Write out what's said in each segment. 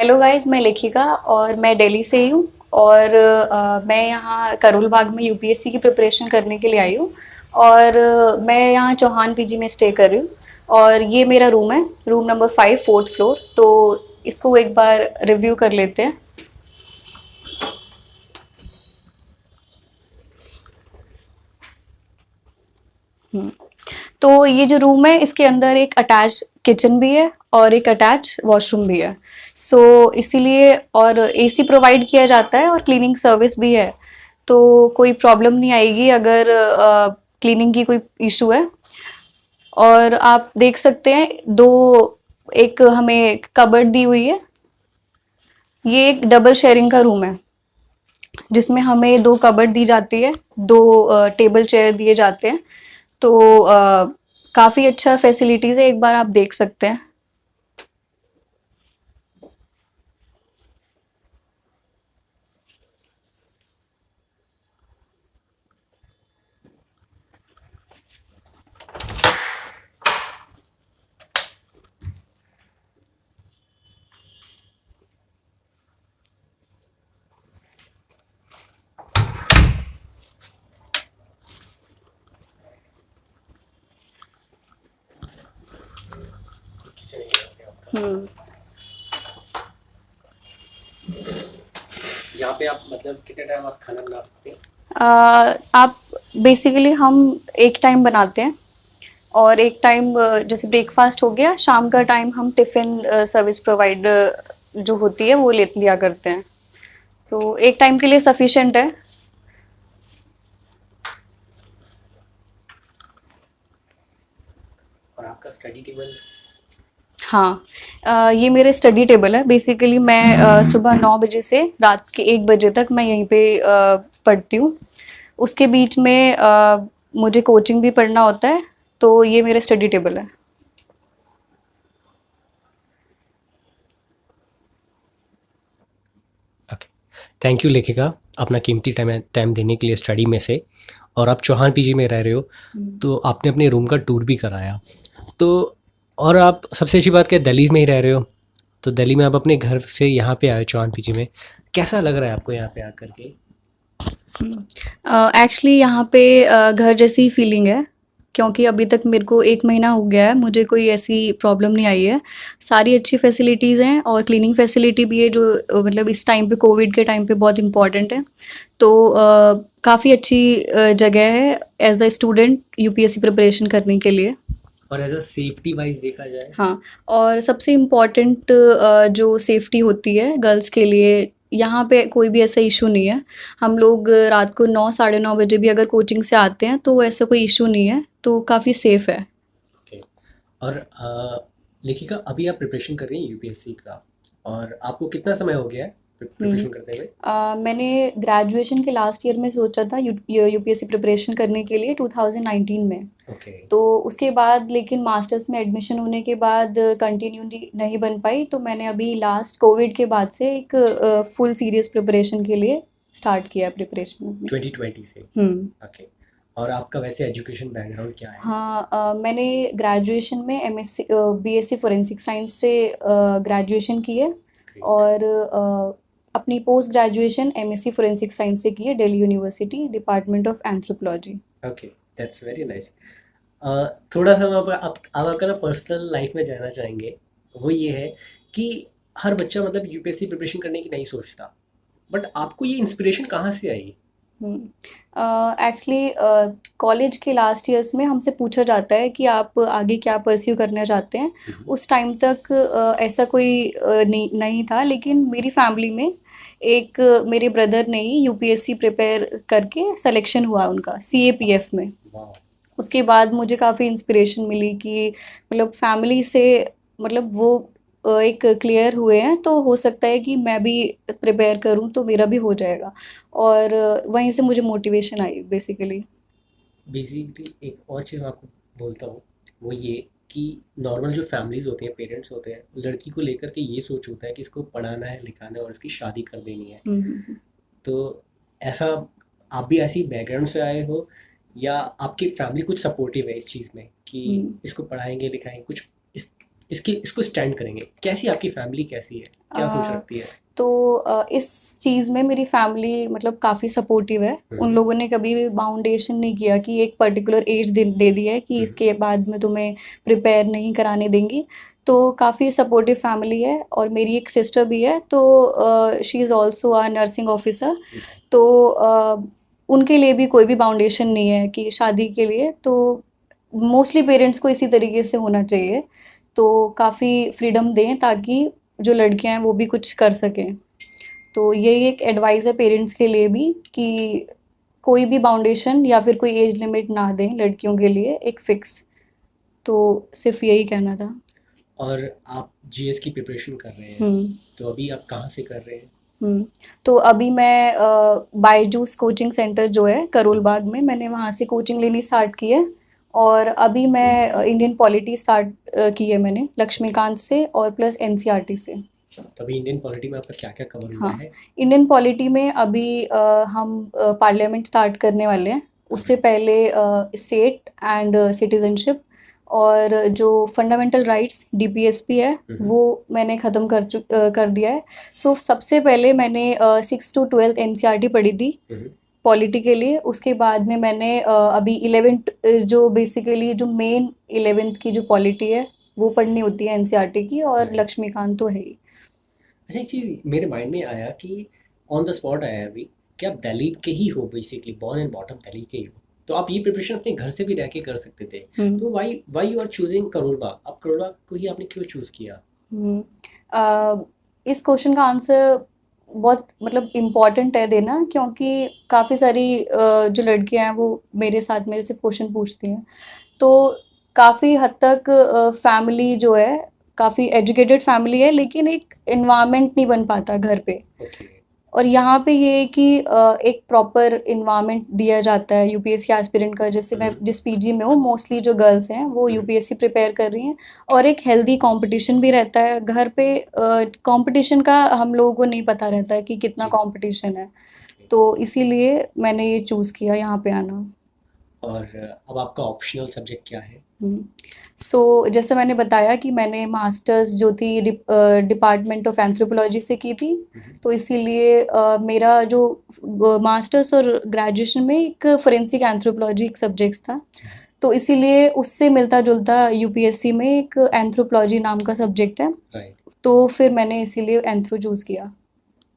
Hello guys, मैं लेखिका और मैं दिल्ली से ही हूँ। और मैं यहाँ करोल बाग में यूपीएससी की प्रिपरेशन करने के लिए आई हूँ। और मैं यहाँ चौहान पीजी में स्टे कर रही हूँ। और ये मेरा रूम है, रूम नंबर 5, 4th फ्लोर। तो इसको एक बार रिव्यू कर लेते हैं। हम्म, तो ये जो रूम है इसके अंदर एक अटैच किचन भी है और एक अटैच वॉशरूम भी है। सो इसीलिए और एसी प्रोवाइड किया जाता है और क्लीनिंग सर्विस भी है। तो कोई प्रॉब्लम नहीं आएगी अगर क्लीनिंग की कोई इशू है। और आप देख सकते हैं दो, एक हमें कबर्ड दी हुई है। ये एक डबल शेयरिंग का रूम है जिसमें हमें दो कबर्ड दी जाती है, दो टेबल चेयर दिए जाते हैं। तो काफ़ी अच्छा फैसिलिटीज़ है, एक बार आप देख सकते हैं। हम्म। यहाँ पे आप मतलब कितने टाइम आप खाना बना सकते हैं? आप बेसिकली हम एक टाइम बनाते हैं और एक टाइम जैसे ब्रेकफास्ट हो गया, शाम का टाइम हम टिफिन सर्विस प्रोवाइड जो होती है वो ले लिया करते हैं। तो एक टाइम के लिए सफिशिएंट है। और आपका स्टडी टेबल? हाँ, ये मेरे स्टडी टेबल है। बेसिकली मैं सुबह 9 बजे से रात के 1 बजे तक मैं यहीं पे पढ़ती हूँ। उसके बीच में मुझे कोचिंग भी पढ़ना होता है। तो ये मेरा स्टडी टेबल है। ओके, थैंक यू लेखिका, अपना कीमती टाइम टाइम देने के लिए स्टडी में से। और आप चौहान पीजी में रह रहे हो, हम्म। तो आपने अपने रूम का टूर भी कराया। तो और आप सबसे अच्छी बात क्या, दिल्ली में ही रह रहे हो, तो दिल्ली में आप अपने घर से यहाँ पे आए चौहान पीजी में। कैसा लग रहा है आपको यहाँ पे आकर के? एक्चुअली यहाँ पे घर जैसी फीलिंग है, क्योंकि अभी तक मेरे को 1 महीना हो गया है, मुझे कोई ऐसी प्रॉब्लम नहीं आई है। सारी अच्छी फैसिलिटीज़ हैं और क्लीनिंग फैसिलिटी भी है जो मतलब इस टाइम पे, कोविड के टाइम पे बहुत इम्पोर्टेंट है। तो काफ़ी अच्छी जगह है as a student UPSC preparation करने के लिए। और एज अ सेफ्टी वाइज देखा जाए? हाँ, और सबसे इम्पोर्टेंट जो सेफ्टी होती है गर्ल्स के लिए, यहाँ पे कोई भी ऐसा इशू नहीं है। हम लोग रात को 9, साढ़े 9 बजे भी अगर कोचिंग से आते हैं तो ऐसा कोई इशू नहीं है, तो काफ़ी सेफ है। ओके। और लेखिका, अभी आप प्रिपरेशन कर रही हैं यूपीएससी का, और आपको कितना समय हो गया है हम्म। प्रिपरेशन करते हुए? मैंने ग्रेजुएशन के लास्ट ईयर में सोचा था यूपीएससी प्रिपरेशन करने के लिए 2019 में। ओके। तो उसके बाद लेकिन मास्टर्स में एडमिशन होने के बाद कंटिन्यू नहीं बन पाई, तो मैंने अभी लास्ट कोविड के बाद से एक फुल सीरियस प्रिपरेशन के लिए स्टार्ट किया प्रिपरेशन अपनी। 2020 से? हम्म। ओके। और आपका वैसे एजुकेशन बैकग्राउंड क्या है? हाँ, मैंने ग्रेजुएशन में एमएससी बीएससी फोरेंसिक साइंस से ग्रेजुएशन की है। ग्रेट। और अपनी post graduation MSc forensic science से की है, Delhi university, department of anthropology. Okay, that's very nice. थोड़ा सा हम आप आपका ना पर्सनल लाइफ में जानना चाहेंगे। वो ये है कि हर बच्चा मतलब यूपीएससी प्रिपरेशन करने की नहीं सोचता, बट आपको ये इंस्पिरेशन कहाँ से आई? एक्चुअली कॉलेज के लास्ट ईयर्स में हमसे पूछा जाता है कि आप आगे क्या परस्यू करना चाहते हैं। हम्म। उस टाइम तक ऐसा कोई नहीं था, लेकिन मेरी फैमिली में एक मेरे ब्रदर ने ही यूपीएससी प्रिपेयर करके सिलेक्शन हुआ उनका सीएपीएफ में। वाह। उसके बाद मुझे काफ़ी इंस्पिरेशन मिली कि मतलब फैमिली से, मतलब वो एक क्लियर हुए हैं, तो हो सकता है कि मैं भी प्रिपेयर करूं तो मेरा भी हो जाएगा। और वहीं से मुझे मोटिवेशन आई बेसिकली। बेसिकली एक और चीज़ मैं आपको बोलता हूँ, वो ये कि नॉर्मल जो फैमिलीज होती हैं, पेरेंट्स होते हैं, लड़की को लेकर के ये सोच होता है कि इसको पढ़ाना है, लिखाना है और इसकी शादी कर देनी है। हम्म। तो ऐसा, आप भी ऐसी बैकग्राउंड से आए हो, या आपकी फैमिली कुछ सपोर्टिव है इस चीज़ में कि हम्म। इसको पढ़ाएंगे लिखाएंगे कुछ, इस इसको स्टैंड करेंगे, कैसी आपकी फैमिली कैसी है, क्या सोच अ, रखती है? तो इस चीज़ में मेरी फैमिली मतलब काफ़ी सपोर्टिव है। उन लोगों ने कभी भी बाउंडेशन नहीं किया कि एक पर्टिकुलर एज दे दी है कि हम्म, इसके बाद में तुम्हें प्रिपेयर नहीं कराने देंगी। तो काफ़ी सपोर्टिव फैमिली है और मेरी एक सिस्टर भी है, तो she is also a nursing officer. तो उनके लिए भी कोई भी बाउंडेशन नहीं है कि शादी के लिए, तो मोस्टली पेरेंट्स को इसी तरीके से होना चाहिए। तो काफ़ी फ्रीडम दें ताकि जो लड़कियां हैं वो भी कुछ कर सकें। तो यही एक एडवाइस है पेरेंट्स के लिए भी कि कोई भी बाउंडेशन या फिर कोई एज लिमिट ना दें लड़कियों के लिए एक फिक्स। तो सिर्फ यही कहना था। और आप जीएस की प्रिपरेशन कर रहे हैं, हम्म। तो अभी आप कहाँ से कर रहे हैं? हम्म। तो अभी मैं बायजूस कोचिंग सेंटर जो है करोल बाग में, मैंने वहाँ से कोचिंग लेनी स्टार्ट की है। और अभी मैं इंडियन पॉलिटी स्टार्ट की है मैंने लक्ष्मीकांत से और प्लस एनसीईआरटी से। तो अभी इंडियन पॉलिटी में आपका क्या क्या कवर हुआ हाँ, है? इंडियन पॉलिटी में अभी हम पार्लियामेंट स्टार्ट करने वाले हैं। उससे पहले स्टेट एंड सिटीजनशिप और जो फंडामेंटल राइट्स डीपीएसपी है हम्म, वो मैंने ख़त्म कर दिया है। सो सबसे पहले मैंने 6 to 12 एनसीईआरटी पढ़ी थी हम्म, पॉलिटी के लिए। उसके बाद में मैंने अभी 11th जो बेसिकली जो मेन 11th की जो पॉलिटी है वो पढ़नी होती है एनसीईआरटी की, और राइट। लक्ष्मीकांत तो है ही। अच्छा, एक चीज़ मेरे माइंड में आया कि ऑन द स्पॉट आया अभी कि आप दिल्ली के ही हो, basically born and bottom Delhi के ही हो, तो आप ये प्रिपरेशन अपने घर से भी रह के कर सकते थे। हम्म। तो why why you are choosing Karol Bagh? आप करोल बाग को ही आपने क्यों चूज़ किया? हम्म। इस क्वेश्चन का आंसर बहुत मतलब इम्पोर्टेंट है देना, क्योंकि काफ़ी सारी जो लड़कियां हैं वो मेरे साथ मेरे से क्वेश्चन पूछती हैं। तो काफ़ी हद तक फैमिली जो है काफ़ी एजुकेटेड फैमिली है, लेकिन एक इन्वायरमेंट नहीं बन पाता घर पे। ओके। और यहाँ पे ये है कि एक प्रॉपर इन्वायरमेंट दिया जाता है यूपीएससी एस्पिरेंट का। जैसे मैं हम्म, जिस पीजी में हूँ मोस्टली जो गर्ल्स हैं वो हम्म, यूपीएससी प्रिपेयर कर रही हैं। और एक हेल्दी कंपटीशन भी रहता है घर पे। कंपटीशन का हम लोगों को नहीं पता रहता है कि कितना जी। कंपटीशन है। ओके। तो इसीलिए मैंने ये चूज़ किया यहाँ पे आना। और अब आपका ऑप्शनल सब्जेक्ट क्या है? सो जैसे मैंने बताया कि मैंने मास्टर्स जो थी डिपार्टमेंट ऑफ एंथ्रोपोलॉजी से की थी। हम्म, तो इसीलिए मेरा जो मास्टर्स और ग्रेजुएशन में एक फोरेंसिक एंथ्रोपोलॉजी एक सब्जेक्ट था। तो इसीलिए उससे मिलता जुलता यूपीएससी में एक एंथ्रोपोलॉजी नाम का सब्जेक्ट है। राइट। तो फिर मैंने इसीलिए एंथ्रो चूज़ किया।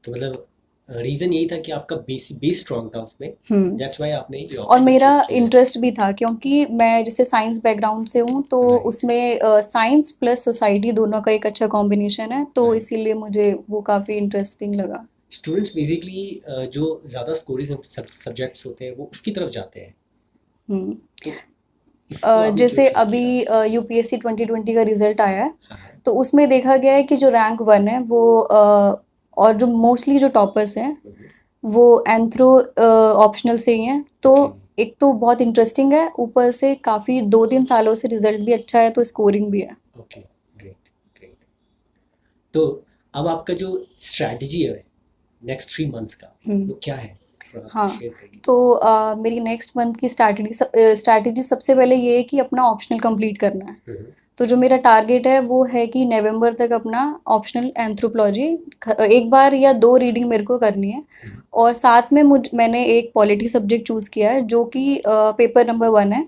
तो मतलब रीज़न यही था कि आपका बेस स्ट्रांग था उसमें, हम्म। दैट्स वाई आपने ये और ऑप्शनल मेरा चूज़ किया है। इंटरेस्ट भी था क्योंकि मैं जैसे साइंस बैकग्राउंड से हूँ, तो राइट। उसमें साइंस प्लस सोसाइटी दोनों का एक अच्छा कॉम्बिनेशन है, तो राइट। इसीलिए मुझे वो काफ़ी इंटरेस्टिंग लगा। स्टूडेंट्स बेसिकली जो ज़्यादा स्कोरिंग सब्जेक्ट्स होते हैं वो उसकी तरफ जाते हैं, हम्म। तो इसको आपने क्यों जैसे चूज़ अभी किया? यूपीएससी 2020 का रिजल्ट आया है। हाँ, हाँ। तो उसमें देखा गया है कि जो रैंक 1 है वो और जो मोस्टली जो टॉपर्स हैं हम्म, वो एंथ्रो ऑप्शनल से ही हैं। तो ओके। एक तो बहुत इंटरेस्टिंग है, ऊपर से काफ़ी 2-3 सालों से रिजल्ट भी अच्छा है, तो स्कोरिंग भी है। ओके। ग्रेट। ग्रेट। तो अब आपका जो स्ट्रैटेजी है नेक्स्ट 3 मंथ्स का, हम्म। वो क्या है? थोड़ा हाँ, शेयर करिए। तो मेरी नेक्स्ट मंथ की स्ट्रैटेजी सबसे पहले ये है कि अपना ऑप्शनल कंप्लीट करना है। हम्म, तो जो मेरा टारगेट है वो है कि नवंबर तक अपना ऑप्शनल एंथ्रोपोलॉजी एक बार या 2 रीडिंग मेरे को करनी है। हम्म, और साथ में मैंने एक पॉलिटी सब्जेक्ट चूज़ किया है जो कि पेपर नंबर 1 है।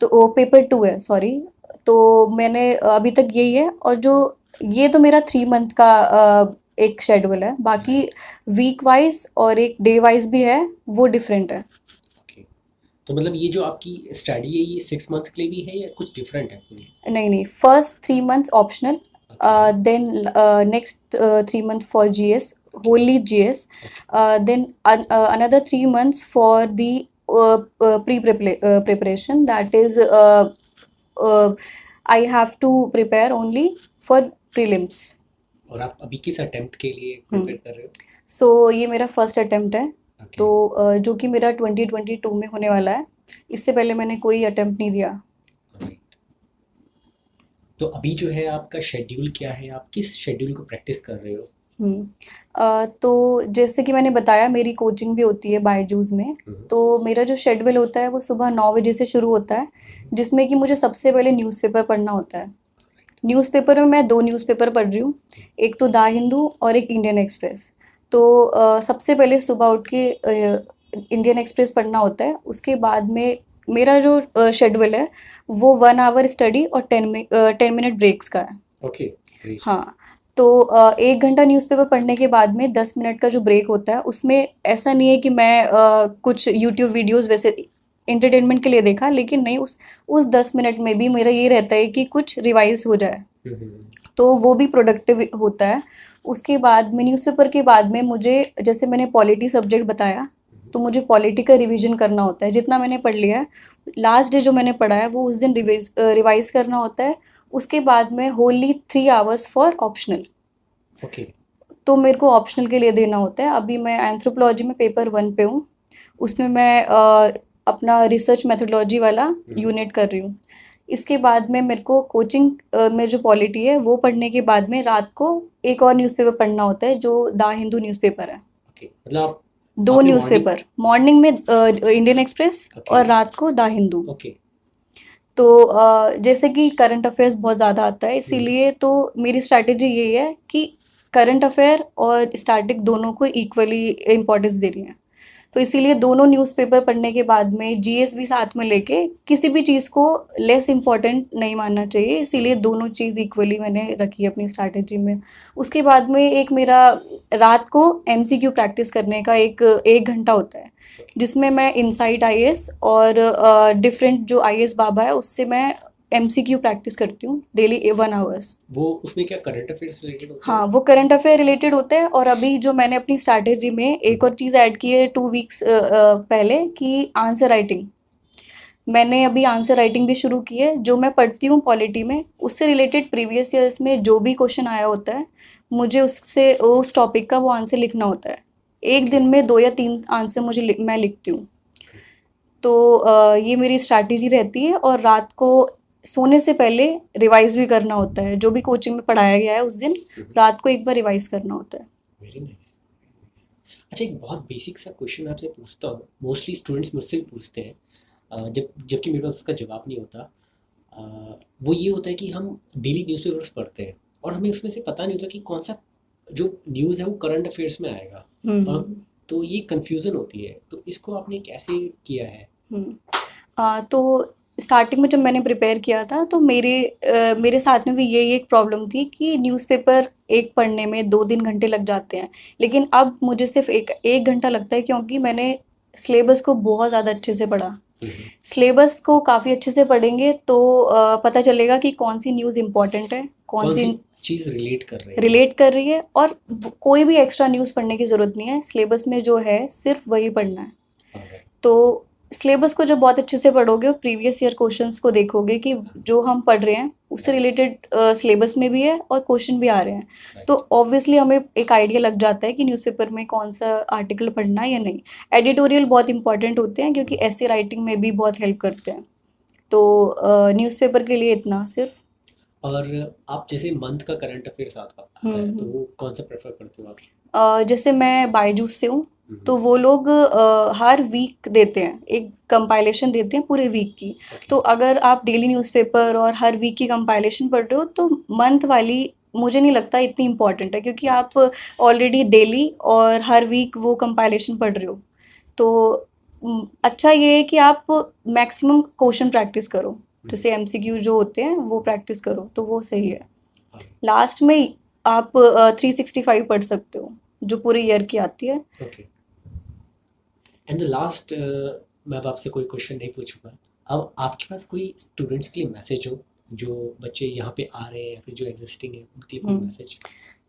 तो वो पेपर 2 है, सॉरी। तो मैंने अभी तक यही है। और जो ये तो मेरा 3 मंथ का एक शेड्यूल है। बाकी राइट। वीक वाइज और एक डे वाइज भी है, वो डिफरेंट है। ओके। तो मतलब ये जो आपकी स्टडी है ये 6 मंथ्स के लिए भी है या कुछ डिफरेंट है पूरी? नहीं नहीं, first 3 months optional, okay. Then next 3 month for GS, whole GS, okay. then another 3 months for the preparation, that is uh, I have to prepare only for prelims. और आप अभी किस अटेम्प्ट के लिए हम्म। प्रिपेयर कर रहे हो? सो ये मेरा फर्स्ट अटेम्प्ट है। ओके। तो जो कि मेरा 2022 में होने वाला है। इससे पहले मैंने कोई अटेम्प्ट नहीं दिया। राइट। तो अभी जो है आपका शेड्यूल क्या है, आप किस शेड्यूल को प्रैक्टिस कर रहे हो? तो जैसे कि मैंने बताया मेरी कोचिंग भी होती है बायजूस में। हम्म, तो मेरा जो शेड्यूल होता है वो सुबह 9 बजे से शुरू होता है, जिसमें कि मुझे सबसे पहले न्यूज़पेपर पढ़ना होता है। न्यूज़पेपर में मैं 2 न्यूज़पेपर पढ़ रही हूँ। एक तो द हिंदू और एक इंडियन एक्सप्रेस। तो सबसे पहले सुबह उठ के इंडियन एक्सप्रेस पढ़ना होता है। उसके बाद में मेरा जो शेड्यूल है वो 1 आवर स्टडी और 10 मिनट ब्रेक्स का है। Okay, great. हाँ, तो 1 घंटा न्यूज़पेपर पढ़ने के बाद में 10 मिनट का जो ब्रेक होता है उसमें ऐसा नहीं है कि मैं कुछ यूट्यूब वीडियोज़ वैसे एंटरटेनमेंट के लिए देखा, लेकिन नहीं, उस 10 मिनट में भी मेरा ये रहता है कि कुछ रिवाइज़ हो जाए, हुँ, हुँ, हुँ। तो वो भी प्रोडक्टिव होता है। उसके बाद में न्यूज़पेपर के बाद में मुझे, जैसे मैंने पॉलिटी सब्जेक्ट बताया, तो मुझे पॉलिटी का रिवीजन करना होता है। जितना मैंने पढ़ लिया है, लास्ट डे जो मैंने पढ़ा है वो उस दिन रिवाइज़ करना होता है। उसके बाद में होनली 3 आवर्स फॉर ऑप्शनल। ओके। तो मेरे को ऑप्शनल के लिए देना होता है। अभी मैं एंथ्रोपोलॉजी में पेपर 1 पे हूँ। उसमें मैं अपना रिसर्च मेथोडोलॉजी वाला यूनिट कर रही हूँ। इसके बाद में मेरे को कोचिंग में जो पॉलिटी है वो पढ़ने के बाद में रात को एक और न्यूज़पेपर पढ़ना होता है जो द हिंदू न्यूज़पेपर है। ओके, मतलब 2 आपने मॉर्निंग। न्यूज़पेपर, मॉर्निंग में इंडियन एक्सप्रेस ओके, और रात को द हिंदू। ओके। तो जैसे कि करंट अफेयर्स बहुत ज़्यादा आता है, हुँ, इसीलिए तो मेरी स्ट्रैटेजी यही है कि करंट अफेयर और स्टैटिक दोनों को इक्वली इम्पोर्टेंस दे रही है। तो इसीलिए दोनों न्यूज़पेपर पढ़ने के बाद में जीएस भी साथ में लेके किसी भी चीज़ को लेस इम्पोर्टेंट नहीं मानना चाहिए, इसीलिए दोनों चीज़ इक्वली मैंने रखी है अपनी स्ट्रैटेजी में। उसके बाद में एक मेरा रात को एमसीक्यू प्रैक्टिस करने का एक 1 घंटा होता है, जिसमें मैं इनसाइट आईएएस और डिफरेंट जो आईएएस बाबा है उससे मैं एमसीक्यू प्रैक्टिस करती हूँ डेली 1 आवर्स। वो उसमें क्या करंट अफेयर्स रिलेटेड होते हैं? हाँ, वो करंट अफेयर रिलेटेड होता है। और अभी जो मैंने अपनी स्ट्रैटेजी में एक और चीज़ ऐड की है 2 वीक्स पहले, कि आंसर राइटिंग। मैंने अभी आंसर राइटिंग भी शुरू की है। जो मैं पढ़ती हूँ पॉलिटी में, उससे रिलेटेड प्रीवियस ईयर्स में जो भी क्वेश्चन आया होता है, मुझे उससे उस टॉपिक का वो आंसर लिखना होता है। एक ओके, दिन में 2 या 3 आंसर मैं लिखती हूँ। ओके। तो ये मेरी स्ट्रैटेजी रहती है। और रात को सोने से पहले रिवाइज भी करना होता है। जो भी कोचिंग में पढ़ाया गया है उस दिन हुँ, हुँ। रात को एक बार रिवाइज करना होता है। Very nice. अच्छा, एक बहुत बेसिक सा क्वेश्चन मैं आपसे पूछता हूँ, मोस्टली स्टूडेंट्स मुझसे भी पूछते हैं, जबकि मेरे पास उसका जवाब नहीं होता। वो ये होता है कि हम डेली न्यूज़पेपर्स पढ़ते हैं और हमें उसमें से पता नहीं होता कि कौन सा जो न्यूज़ है वो करंट अफेयर्स में आएगा। और हम्म। तो ये कन्फ्यूज़न होती है, तो इसको आपने कैसे किया है? हम्म। तो स्टार्टिंग में जब मैंने प्रिपेयर किया था तो मेरे साथ में भी यही एक प्रॉब्लम थी कि न्यूज़पेपर एक पढ़ने में 2-3 घंटे लग जाते हैं। लेकिन अब मुझे सिर्फ एक 1 घंटा लगता है, क्योंकि मैंने सिलेबस को बहुत ज़्यादा अच्छे से पढ़ा। हुँ, हुँ। सिलेबस को काफ़ी अच्छे से पढ़ेंगे तो पता चलेगा कि कौन सी न्यूज़ इम्पोर्टेंट है, कौन कौन सी सी चीज़ रिलेट कर रही है? रिलेट कर रही है। और कोई भी एक्स्ट्रा न्यूज़ पढ़ने की ज़रूरत नहीं है। सिलेबस में जो है सिर्फ वही पढ़ना है। ऑलराइट, तो सिलेबस को जब बहुत अच्छे से पढ़ोगे और प्रीवियस ईयर क्वेश्चंस को देखोगे कि जो हम पढ़ रहे हैं उससे राइट, रिलेटेड सिलेबस में भी है और क्वेश्चन भी आ रहे हैं, तो राइट। ऑब्वियसली हमें एक आइडिया लग जाता है कि न्यूज़पेपर में कौन सा आर्टिकल पढ़ना है या नहीं। एडिटोरियल बहुत इंपॉर्टेंट होते हैं, क्योंकि हुँ, ऐसे राइटिंग में भी बहुत हेल्प करते हैं। तो न्यूज़पेपर के लिए इतना सिर्फ। और आप जैसे मंथ का करंट अफेयर्स आता है, तो हम्म। वो कौन सा प्रेफ़र करते हो आप? जैसे मैं बायजूस से हूँ, हुँ, तो हुँ। वो लोग हर वीक देते हैं, एक कंपाइलेशन देते हैं पूरे वीक की। ओके, तो अगर आप डेली न्यूज़पेपर और हर वीक की कंपाइलेशन पढ़ रहे हो तो मंथ वाली मुझे नहीं लगता इतनी इम्पोर्टेंट है, क्योंकि राइट। आप ऑलरेडी डेली और हर वीक वो कंपाइलेशन पढ़ रहे हो। तो अच्छा ये है कि आप मैक्सिमम क्वेश्चन प्रैक्टिस करो, हुँ, जैसे एमसीक्यू जो होते हैं वो प्रैक्टिस करो, तो वो सही है। ऑलराइट, लास्ट में आप 365 पढ़ सकते हो, जो पूरे ईयर की आती है। ओके। एंड द लास्ट, मैं अब आपसे कोई क्वेश्चन नहीं पूछूँगा। अब आपके पास कोई स्टूडेंट्स के लिए मैसेज हो, जो बच्चे यहाँ पे आ रहे हैं या फिर जो एग्जिस्टिंग है, उनके लिए कोई हम्म। मैसेज?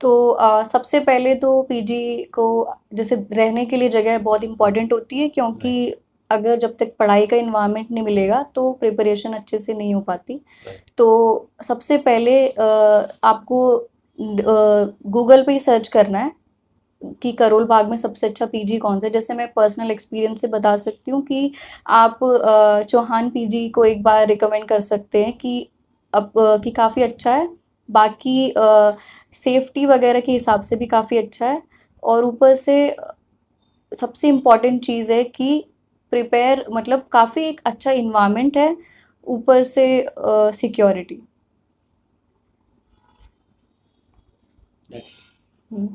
तो सबसे पहले तो पीजी को, जैसे रहने के लिए जगह बहुत इंपॉर्टेंट होती है, राइट, क्योंकि अगर जब तक पढ़ाई का इन्वायरमेंट नहीं मिलेगा तो प्रिपरेशन अच्छे से नहीं हो पाती। राइट। तो सबसे पहले आपको गूगल पे ही सर्च करना है कि करोल बाग में सबसे अच्छा पीजी कौन सा है। जैसे मैं पर्सनल एक्सपीरियंस से बता सकती हूँ कि आप चौहान पीजी को एक बार रिकमेंड कर सकते हैं कि अब कि काफ़ी अच्छा है। बाकी सेफ्टी वगैरह के हिसाब से भी काफ़ी अच्छा है। और ऊपर से सबसे इम्पॉर्टेंट चीज़ है कि प्रिपेयर, मतलब काफ़ी एक अच्छा इन्वायरमेंट है, ऊपर से security. That's hmm,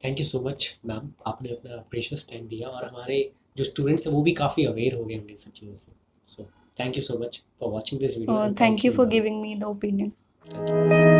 thank you so much ma'am, आपने अपना प्रेशियस टाइम दिया और हमारे जो स्टूडेंट्स हैं वो भी काफ़ी अवेयर हो गए होंगे इन सब चीज़ों से। So thank you so much for watching this video and thank thank you you for ma'am. Giving me the opinion. Thank you.